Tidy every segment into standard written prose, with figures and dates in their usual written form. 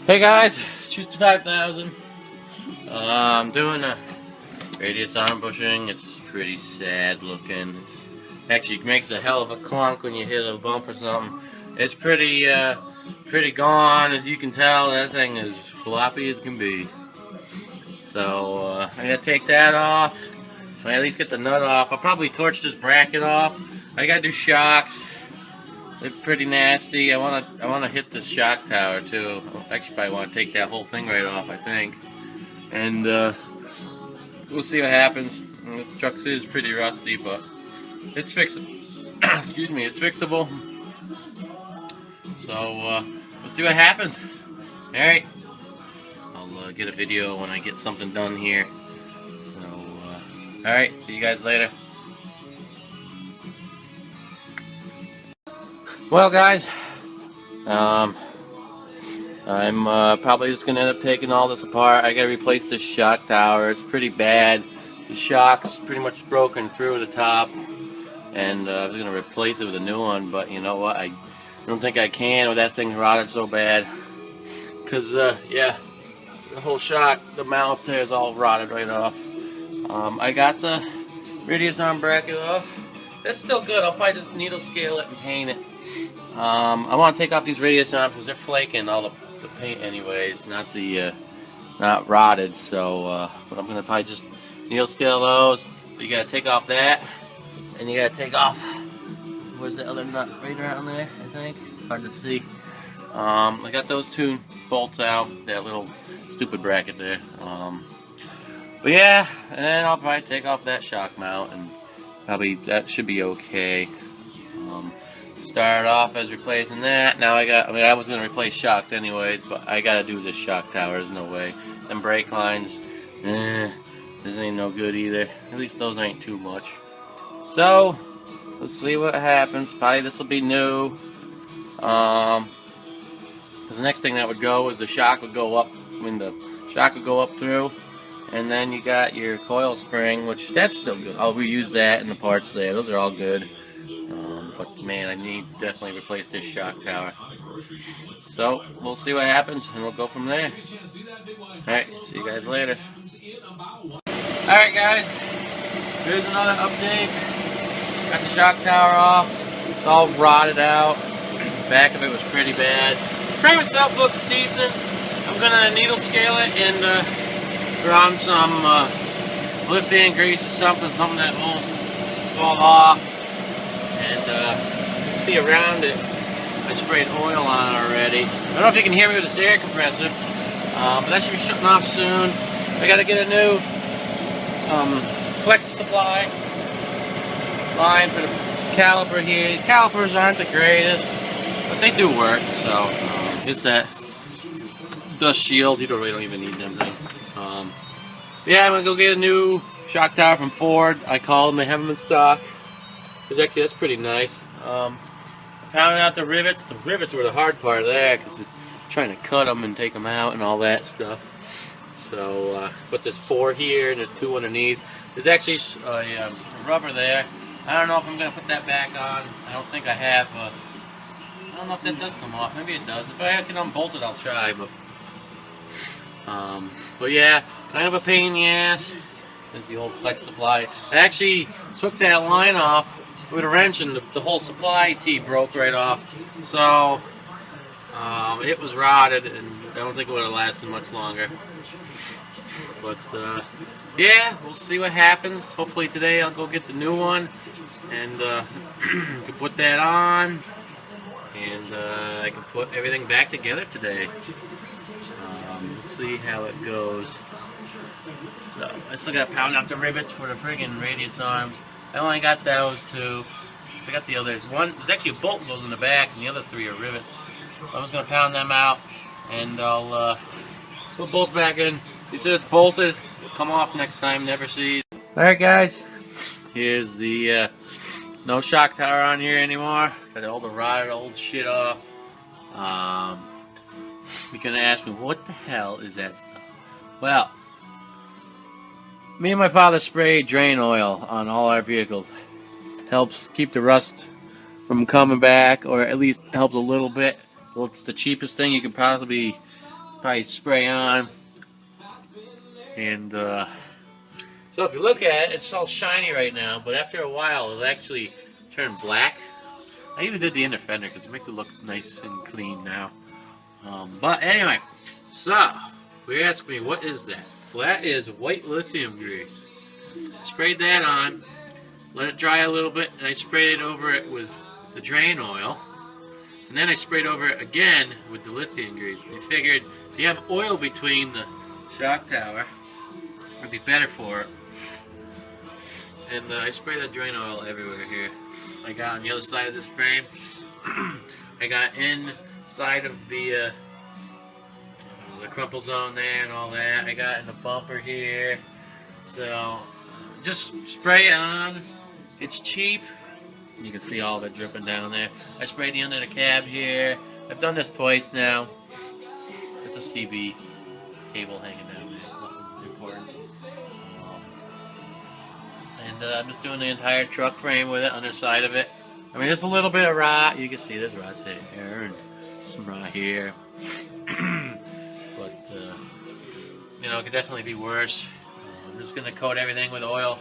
Hey guys, choose 5000. I'm doing a radius arm bushing. It's pretty sad looking. It's actually makes a hell of a clunk when you hit a bump or something. It's pretty gone, as you can tell. That thing is floppy as can be. So I'm gonna take that off. So I at least get the nut off. I'll probably torch this bracket off. I gotta do shocks. They're pretty nasty. I wanna hit the shock tower too. Actually, probably want to take that whole thing right off, I think. And we'll see what happens. This truck is pretty rusty, but it's fixable. Excuse me, it's fixable. So we'll see what happens. All right. I'll get a video when I get something done here. So all right. See you guys later. Well, guys, I'm probably just gonna end up taking all this apart. I gotta replace this shock tower. It's pretty bad. The shock's pretty much broken through the top, and I was gonna replace it with a new one. But you know what? I don't think I can with that thing rotted so bad. Cause yeah, the whole shock, the mount up there is all rotted right off. I got the radius arm bracket off. That's still good. I'll probably just needle scale it and paint it. I want to take off these radius arms because they're flaking all the paint anyways, not rotted. So, but I'm gonna probably just needle scale those. But you gotta take off that, and you gotta take off. Where's the other nut? Right around there, I think. It's hard to see. I got those two bolts out. That little stupid bracket there. But yeah, and then I'll probably take off that shock mount, and probably that should be okay. Started off as replacing that. Now I was going to replace shocks anyways, but I got to do this shock tower. There's no way. Them brake lines, this ain't no good either. At least those ain't too much. So, let's see what happens. Probably this will be new. Because the next thing that would go is the shock would go up. The shock would go up through. And then you got your coil spring, which that's still good. I'll reuse that in the parts there. Those are all good. But man, I need to definitely replace this shock tower. So we'll see what happens, and we'll go from there. Alright, see you guys later. Alright guys, here's another update. Got the shock tower off. It's all rotted out. The back of it was pretty bad. The frame itself looks decent. I'm gonna needle scale it and throw on some lift band grease or something that won't fall off. And you can see around it, I sprayed oil on it already. I don't know if you can hear me with this air compressor, but that should be shutting off soon. I gotta get a new flex supply line for the caliper here. The calipers aren't the greatest, but they do work. So it's that dust shield. You really don't even need them things. Yeah, I'm gonna go get a new shock tower from Ford. I called them, they have them in stock. Because actually that's pretty nice. Pounding out the rivets. The rivets were the hard part of that because it's trying to cut them and take them out and all that stuff. So put this 4 here and there's 2 underneath. There's actually a rubber there. I don't know if I'm going to put that back on. I don't think I have. I don't know if that does come off. Maybe it does. If I can unbolt it, I'll try. But yeah, kind of a pain in the ass. This is the old flex supply. I actually took that line off with a wrench, and the whole supply tee broke right off. So it was rotted, and I don't think it would have lasted much longer. But yeah, we'll see what happens. Hopefully today I'll go get the new one, and can put that on, and I can put everything back together today. We'll see how it goes. So I still got to pound out the rivets for the friggin' radius arms. I only got those 2. I got the other one. There's actually a bolt goes in the back, and the other 3 are rivets. I'm just gonna pound them out, and I'll put bolts back in. He said it's bolted. It'll come off next time. Never see. All right, guys. Here's the no shock tower on here anymore. Got all the rotted old shit off. You're gonna ask me, what the hell is that stuff? Well, me and my father spray drain oil on all our vehicles. Helps keep the rust from coming back, or at least helps a little bit. Well, it's the cheapest thing you could possibly probably spray on. And so if you look at it, it's all shiny right now, but after a while it'll actually turn black. I even did the inner fender because it makes it look nice and clean now. But anyway, so we ask me, what is that? Well, that is white lithium grease. Sprayed that on, let it dry a little bit, and I sprayed it over it with the drain oil. And then I sprayed over it again with the lithium grease. I figured if you have oil between the shock tower, it'd be better for it. And I spray that drain oil everywhere here. I got on the other side of this frame. I got inside of the crumple zone there and all that. I got in the bumper here. So just spray it on. It's cheap. You can see all of it dripping down there. I sprayed the under the cab here. I've done this twice now. It's a CB cable hanging down there. Nothing important. And I'm just doing the entire truck frame with it, underside of it. I mean, there's a little bit of rot. You can see there's rot there and some rot here. But, you know, it could definitely be worse. I'm just going to coat everything with oil.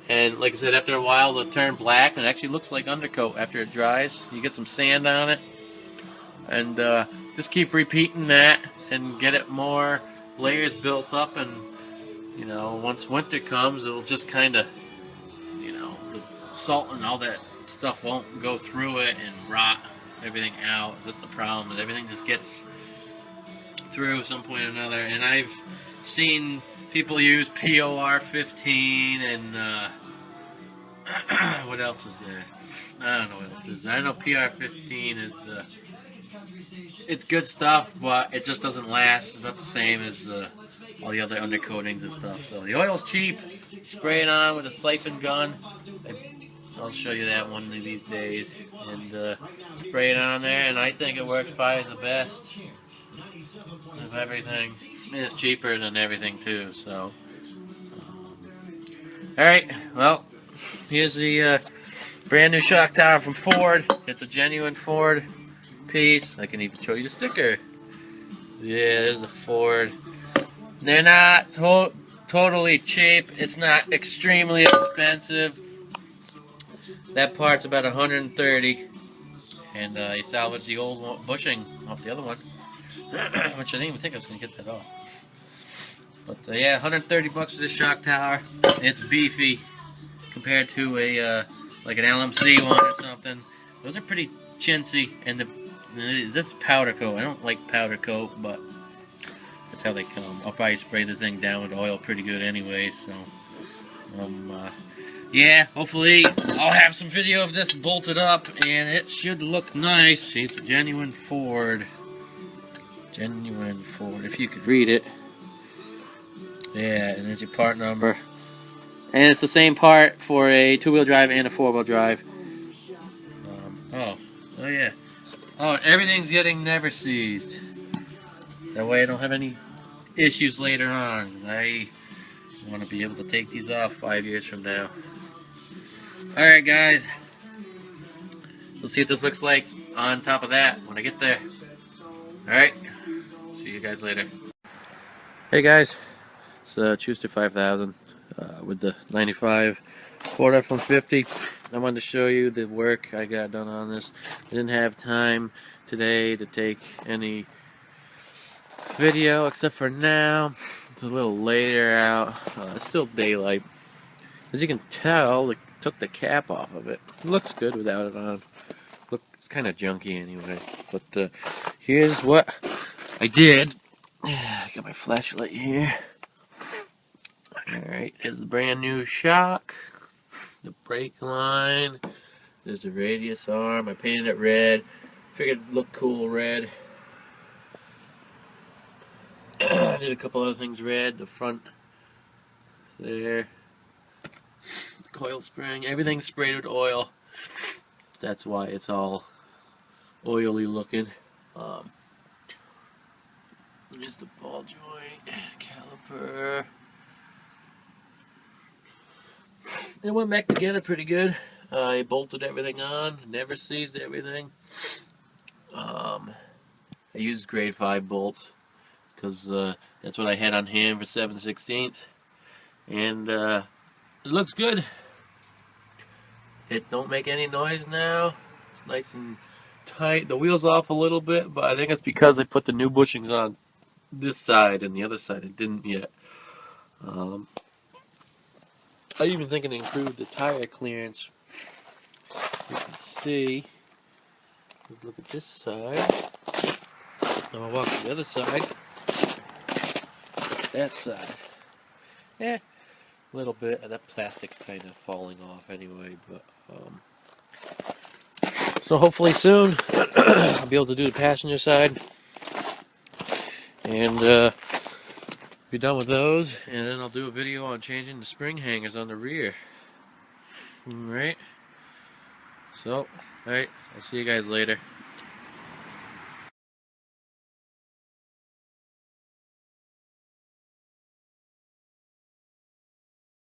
And like I said, after a while it'll turn black and it actually looks like undercoat after it dries. You get some sand on it. And just keep repeating that and get it more layers built up. And, you know, once winter comes, it'll just kind of, you know, the salt and all that stuff won't go through it and rot everything out. That's the problem, is everything just gets through some point or another. And I've seen people use f150 and what else is there? I don't know what else is there. I know f150 is it's good stuff, but it just doesn't last. It's not the same as all the other undercoatings and stuff. So the oil's cheap. Spray it on with a siphon gun. I'll show you that one of these days. And spray it on there, and I think it works probably the best of everything. It's cheaper than everything too. So, all right. Well, here's the brand new shock tower from Ford. It's a genuine Ford piece. I can even show you the sticker. Yeah, there's the Ford. They're not totally cheap. It's not extremely expensive. That part's about $130, and you salvage the old bushing off the other one, which I didn't even think I was going to get that off. But yeah, 130 bucks for this shock tower. It's beefy compared to a like an LMC one or something. Those are pretty chintzy, and this is powder coat. I don't like powder coat, but that's how they come. I'll probably spray the thing down with oil pretty good anyway. So yeah, hopefully I'll have some video of this bolted up, and it should look nice. See, it's a genuine Ford. Genuine Ford, if you could read it. Yeah, and there's your part number. And it's the same part for a two-wheel drive and a four-wheel drive. Oh yeah. Oh, everything's getting never seized. That way I don't have any issues later on. I want to be able to take these off 5 years from now. Alright guys, let's see what this looks like on top of that when I get there. Alright, see you guys later. Hey guys, it's Tuesday 5000 with the 95 Ford f-150. I wanted to show you the work I got done on this. I didn't have time today to take any video except for now. It's a little later out. It's still daylight. As you can tell, took the cap off of it. It looks good without it on. Look, it's kind of junky anyway. But here's what I did. I got my flashlight here. Alright, here's the brand new shock. The brake line. There's the radius arm. I painted it red. Figured it'd look cool red. Did a couple other things red. The front there. Coil spring, everything's sprayed with oil. That's why it's all oily looking. Here's the ball joint, caliper. It went back together pretty good. I bolted everything on, never seized everything. I used grade 5 bolts because that's what I had on hand for 7/16, and it looks good. It don't make any noise now. It's nice and tight. The wheel's off a little bit, but I think it's because I put the new bushings on this side and the other side it didn't yet. I even thinking to improve the tire clearance. You can see. Look at this side. I'm gonna walk to the other side. That side. Yeah, a little bit. That plastic's kind of falling off anyway, but so hopefully soon I'll be able to do the passenger side and be done with those, and then I'll do a video on changing the spring hangers on the rear. Alright, so alright, I'll see you guys later.